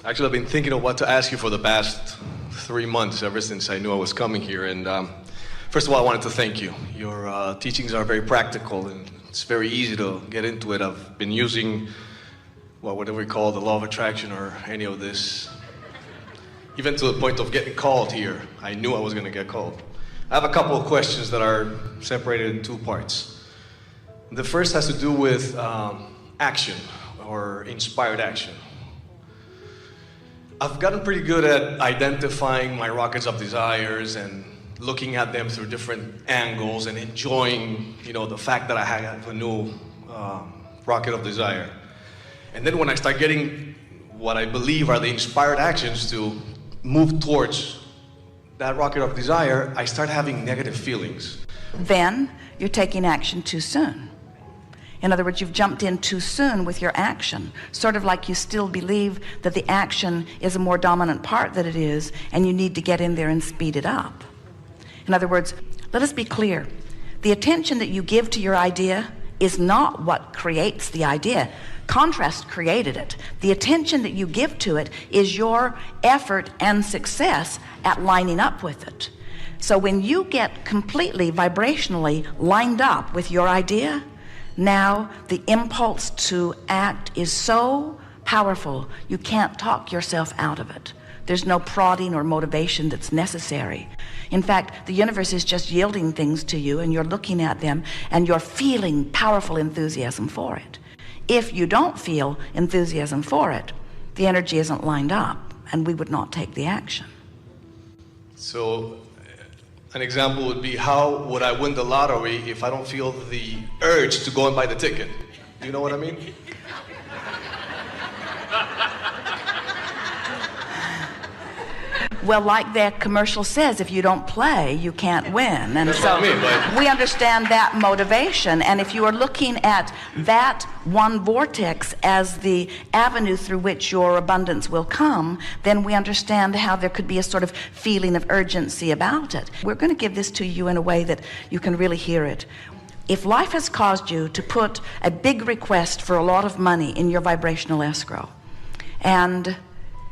Actually, I've been thinking of what to ask you for the past 3 months, ever since I knew I was coming here. And first of all, I wanted to thank you. Your teachings are very practical, and it's very easy to get into it. I've been using, well, whatever we call the law of attraction or any of this, even to the point of getting called here. I knew I was going to get called. I have a couple of questions that are separated in 2 parts. The first has to do with action, or inspired action. I've gotten pretty good at identifying my rockets of desires and looking at them through different angles and enjoying, the fact that I have a new rocket of desire. And then when I start getting what I believe are the inspired actions to move towards that rocket of desire, I start having negative feelings. Then you're taking action too soon. In other words, you've jumped in too soon with your action, sort of like you still believe that the action is a more dominant part than it is, and you need to get in there and speed it up. In other words, let us be clear. The attention that you give to your idea is not what creates the idea. Contrast created it. The attention that you give to it is your effort and success at lining up with it. So when you get completely vibrationally lined up with your idea, now the impulse to act is so powerful you can't talk yourself out of it. There's no prodding or motivation that's necessary. In fact, the universe is just yielding things to you, and you're looking at them and you're feeling powerful enthusiasm for it. If you don't feel enthusiasm for it, the energy isn't lined up, and we would not take the action. So an example would be, how would I win the lottery if I don't feel the urge to go and buy the ticket? Do you know what I mean? Well, like that commercial says, if you don't play, you can't win. And That's so what I mean, but we understand that motivation. And if you are looking at that one vortex as the avenue through which your abundance will come, then we understand how there could be a sort of feeling of urgency about it. We're going to give this to you in a way that you can really hear it. If life has caused you to put a big request for a lot of money in your vibrational escrow, and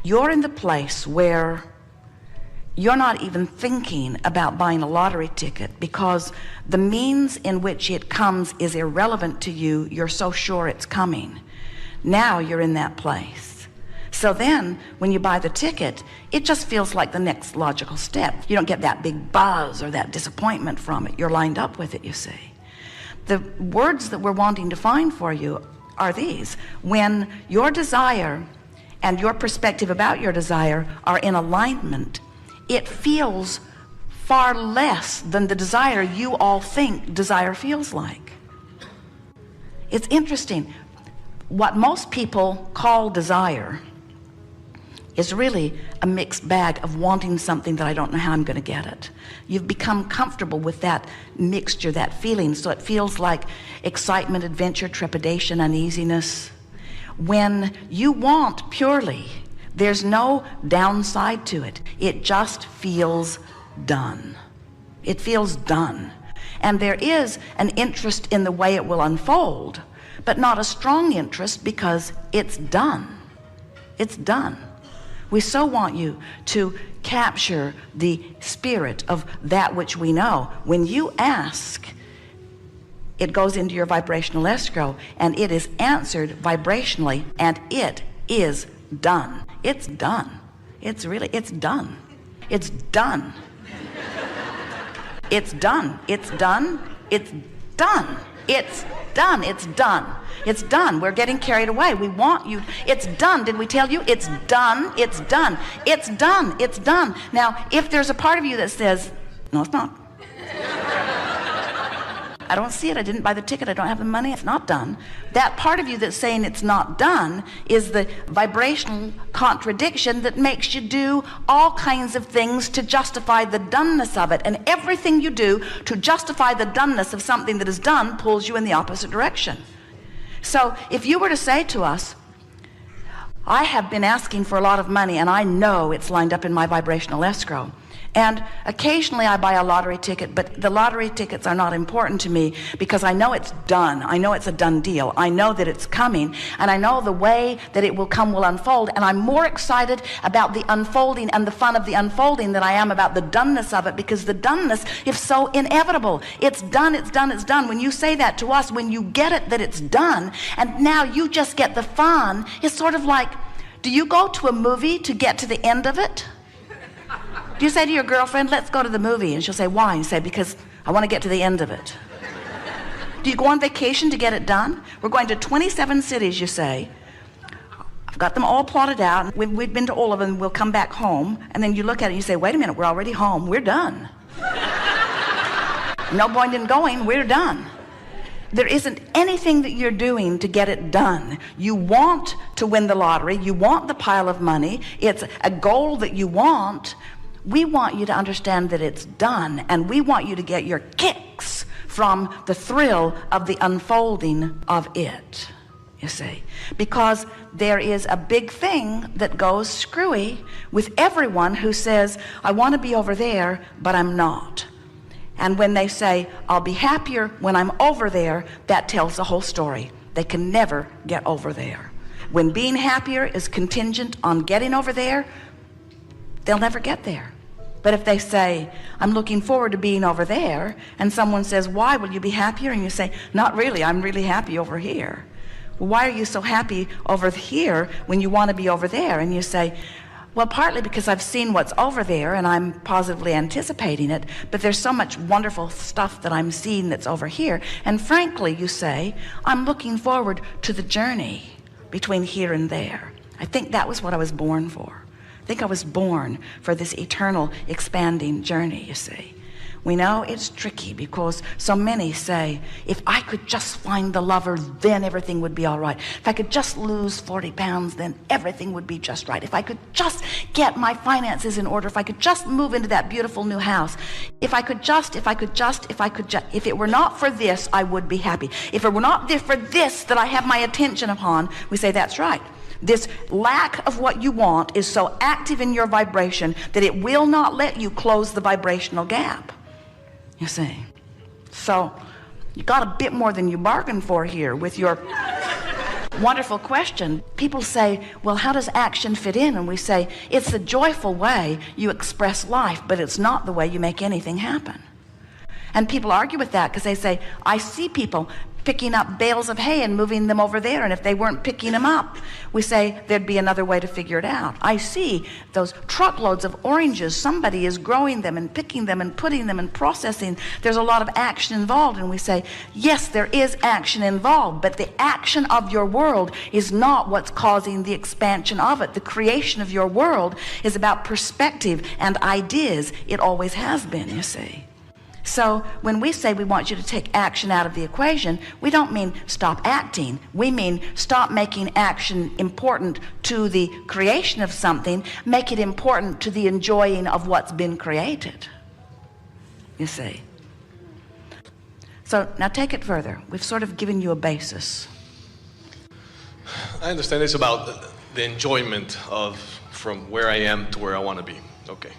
you're in the place where you're not even thinking about buying a lottery ticket because the means in which it comes is irrelevant to you. You're so sure it's coming. Now you're in that place. So then when you buy the ticket, it just feels like the next logical step. You don't get that big buzz or that disappointment from it. You're lined up with it, you see. The words that we're wanting to find for you are these: when your desire and your perspective about your desire are in alignment, it feels far less than the desire you all think desire feels like. It's interesting. What most people call desire is really a mixed bag of wanting something that I don't know how I'm going to get it. You've become comfortable with that mixture, that feeling, so it feels like excitement, adventure, trepidation, uneasiness. When you want purely, there's no downside to it. It just feels done. It feels done. And there is an interest in the way it will unfold, but not a strong interest because it's done. It's done. We so want you to capture the spirit of that which we know. When you ask, it goes into your vibrational escrow, and it is answered vibrationally, and it is done. It's done. It's done. It's done. It's done. It's done. It's done. It's done. It's done. It's done. We're getting carried away. We want you. It's done. Did we tell you? It's done. It's done. It's done. It's done. Now, if there's a part of you that says, no, it's not. I don't see it. I didn't buy the ticket. I don't have the money. It's not done. That part of you that's saying it's not done is the vibrational contradiction that makes you do all kinds of things to justify the doneness of it. And everything you do to justify the doneness of something that is done pulls you in the opposite direction. So if you were to say to us, I have been asking for a lot of money and I know it's lined up in my vibrational escrow, And occasionally I buy a lottery ticket, but the lottery tickets are not important to me because I know it's done. I know it's a done deal. I know that it's coming, and I know the way that it will come will unfold, and I'm more excited about the unfolding and the fun of the unfolding than I am about the doneness of it, because the doneness is so inevitable. It's done, it's done, it's done. When you say that to us, when you get it that it's done, and now you just get the fun, it's sort of like, do you go to a movie to get to the end of it? Do you say to your girlfriend, let's go to the movie? And she'll say, why? And you say, because I want to get to the end of it. Do you go on vacation to get it done? We're going to 27 cities, you say. I've got them all plotted out. We've been to all of them. We'll come back home. And then you look at it and you say, wait a minute, we're already home. We're done. No point in going. We're done. There isn't anything that you're doing to get it done. You want to win the lottery. You want the pile of money. It's a goal that you want. We want you to understand that it's done, and we want you to get your kicks from the thrill of the unfolding of it, you see. Because there is a big thing that goes screwy with everyone who says, I want to be over there, but I'm not. And when they say, I'll be happier when I'm over there, that tells the whole story. They can never get over there. When being happier is contingent on getting over there, they'll never get there. But if they say, I'm looking forward to being over there, and someone says, why will you be happier? And you say, not really, I'm really happy over here. Well, why are you so happy over here when you want to be over there? And you say, well, partly because I've seen what's over there and I'm positively anticipating it, but there's so much wonderful stuff that I'm seeing that's over here. And frankly, you say, I'm looking forward to the journey between here and there. I think that was what I was born for. I think I was born for this eternal expanding journey, you see. We know it's tricky because so many say, if I could just find the lover, then everything would be all right. If I could just lose 40 pounds, then everything would be just right. If I could just get my finances in order, if I could just move into that beautiful new house, if it were not for this, I would be happy. If it were not for this that I have my attention upon, we say that's right. This lack of what you want is so active in your vibration that it will not let you close the vibrational gap. You see. So you got a bit more than you bargained for here with your wonderful question. People say, well, how does action fit in? And we say, it's the joyful way you express life, but it's not the way you make anything happen. And people argue with that because they say, I see people picking up bales of hay and moving them over there, and if they weren't picking them up, we say there'd be another way to figure it out. I see those truckloads of oranges. Somebody is growing them and picking them and putting them and processing. There's a lot of action involved, and we say, yes, there is action involved, but the action of your world is not what's causing the expansion of it. The creation of your world is about perspective and ideas. It always has been, you see. So when we say we want you to take action out of the equation, we don't mean stop acting. We mean stop making action important to the creation of something. Make it important to the enjoying of what's been created. You see. So now take it further. We've sort of given you a basis. I understand it's about the enjoyment of from where I am to where I want to be. Okay.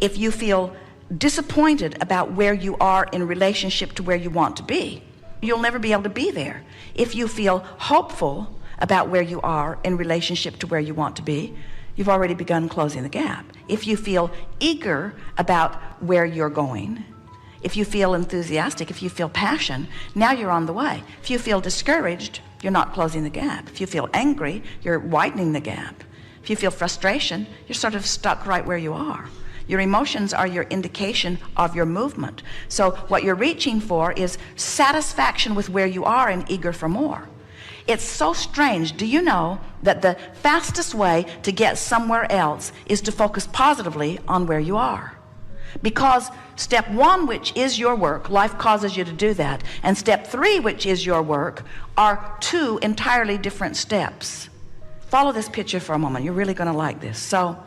If you feel disappointed about where you are in relationship to where you want to be, you'll never be able to be there. If you feel hopeful about where you are in relationship to where you want to be, you've already begun closing the gap. If you feel eager about where you're going, if you feel enthusiastic, if you feel passion, now you're on the way. If you feel discouraged, you're not closing the gap. If you feel angry, you're widening the gap. If you feel frustration, you're sort of stuck right where you are. Your emotions are your indication of your movement. So what you're reaching for is satisfaction with where you are and eager for more. It's so strange. Do you know that the fastest way to get somewhere else is to focus positively on where you are? Because step 1, which is your work, life causes you to do that, and step 3, which is your work, are 2 entirely different steps. Follow this picture for a moment. You're really going to like this. So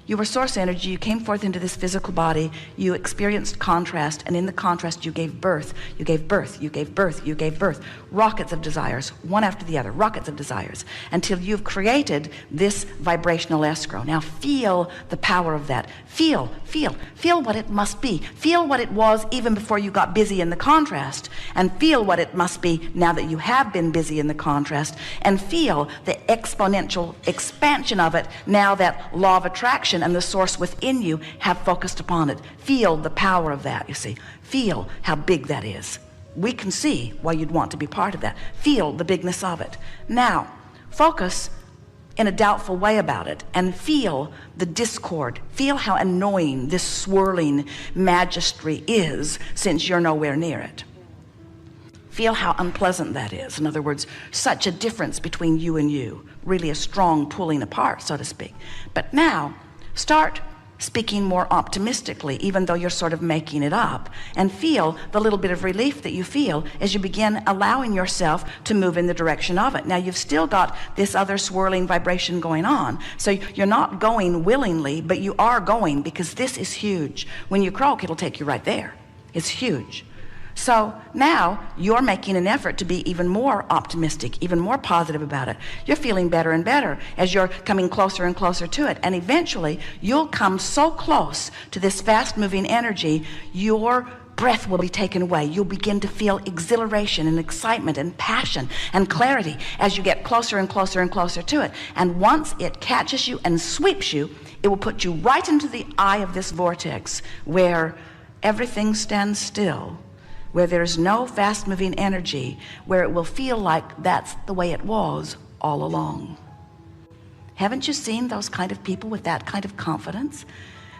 You were source energy, you came forth into this physical body, you experienced contrast, and in the contrast you gave birth, you gave birth, you gave birth, you gave birth. Rockets of desires, one after the other, rockets of desires, until you've created this vibrational escrow. Now feel the power of that. Feel what it must be. Feel what it was even before you got busy in the contrast, and feel what it must be now that you have been busy in the contrast, and feel the exponential expansion of it now that law of attraction and the source within you have focused upon it. Feel the power of that, you see. Feel how big that is. We can see why you'd want to be part of that. Feel the bigness of it. Now, focus in a doubtful way about it and feel the discord. Feel how annoying this swirling magistry is since you're nowhere near it. Feel how unpleasant that is. In other words, such a difference between you and you. Really a strong pulling apart, so to speak. But now, start speaking more optimistically, even though you're sort of making it up, and feel the little bit of relief that you feel as you begin allowing yourself to move in the direction of it. Now you've still got this other swirling vibration going on, so you're not going willingly, but you are going because this is huge. When you croak, it'll take you right there. It's huge. So now you're making an effort to be even more optimistic, even more positive about it. You're feeling better and better as you're coming closer and closer to it. And eventually you'll come so close to this fast moving energy, your breath will be taken away. You'll begin to feel exhilaration and excitement and passion and clarity as you get closer and closer and closer to it. And once it catches you and sweeps you, it will put you right into the eye of this vortex where everything stands still, where there's no fast-moving energy, where it will feel like that's the way it was all along. Haven't you seen those kind of people with that kind of confidence?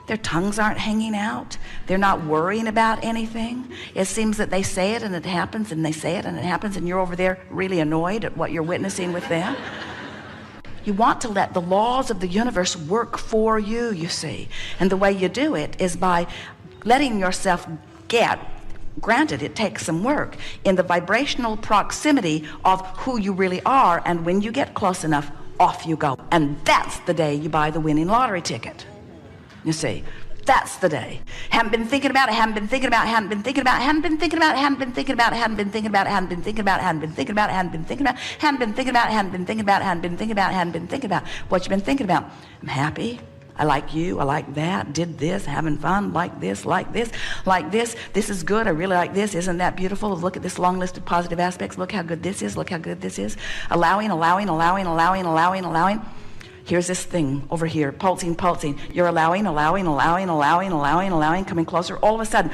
Their tongues aren't hanging out. They're not worrying about anything. It seems that they say it and it happens, and they say it and it happens, and you're over there really annoyed at what you're witnessing with them. You want to let the laws of the universe work for you, you see. And the way you do it is by letting yourself get, granted it takes some work, in the vibrational proximity of who you really are, and when you get close enough, off you go. And that's the day you buy the winning lottery ticket. You see, that's the day. Haven't been thinking about it, haven't been thinking about it, haven't been thinking about it, haven't been thinking about it, haven't been thinking about it, haven't been thinking about it, haven't been thinking about it, haven't been thinking about it, haven't been thinking about it, haven't been thinking about it, haven't been thinking about it, haven't been thinking about it, haven't been thinking about it. What you been thinking about? I'm happy. I like you, I like that, did this, having fun, like this, like this, like this. This is good, I really like this. Isn't that beautiful? Look at this long list of positive aspects. Look how good this is, look how good this is. Allowing, allowing, allowing, allowing, allowing, allowing. Here's this thing over here, pulsing, pulsing. You're allowing, allowing, allowing, allowing, allowing, allowing, coming closer. All of a sudden,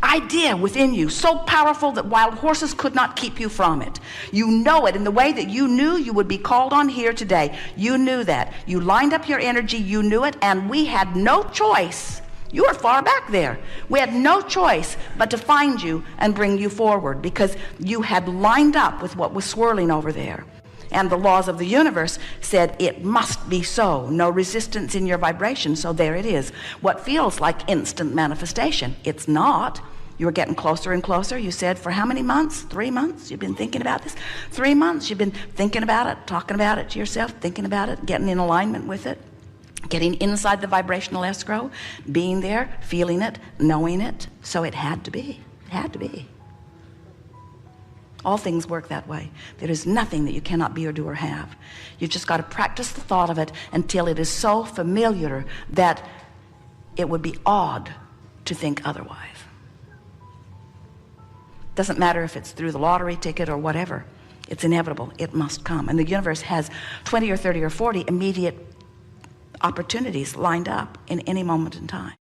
idea within you, so powerful that wild horses could not keep you from it. You know it in the way that you knew you would be called on here today. You knew that. You lined up your energy, you knew it, and we had no choice. You were far back there. We had no choice but to find you and bring you forward because you had lined up with what was swirling over there. And the laws of the universe said it must be so. No resistance in your vibration, so there it is. What feels like instant manifestation, it's not. You were getting closer and closer. You said, for how many months? 3 months? You've been thinking about this? 3 months. You've been thinking about it, talking about it to yourself, thinking about it, getting in alignment with it, getting inside the vibrational escrow, being there, feeling it, knowing it. So it had to be. It had to be. All things work that way. There is nothing that you cannot be or do or have. You've just got to practice the thought of it until it is so familiar that it would be odd to think otherwise. Doesn't matter if it's through the lottery ticket or whatever. It's inevitable. It must come. And the universe has 20 or 30 or 40 immediate opportunities lined up in any moment in time.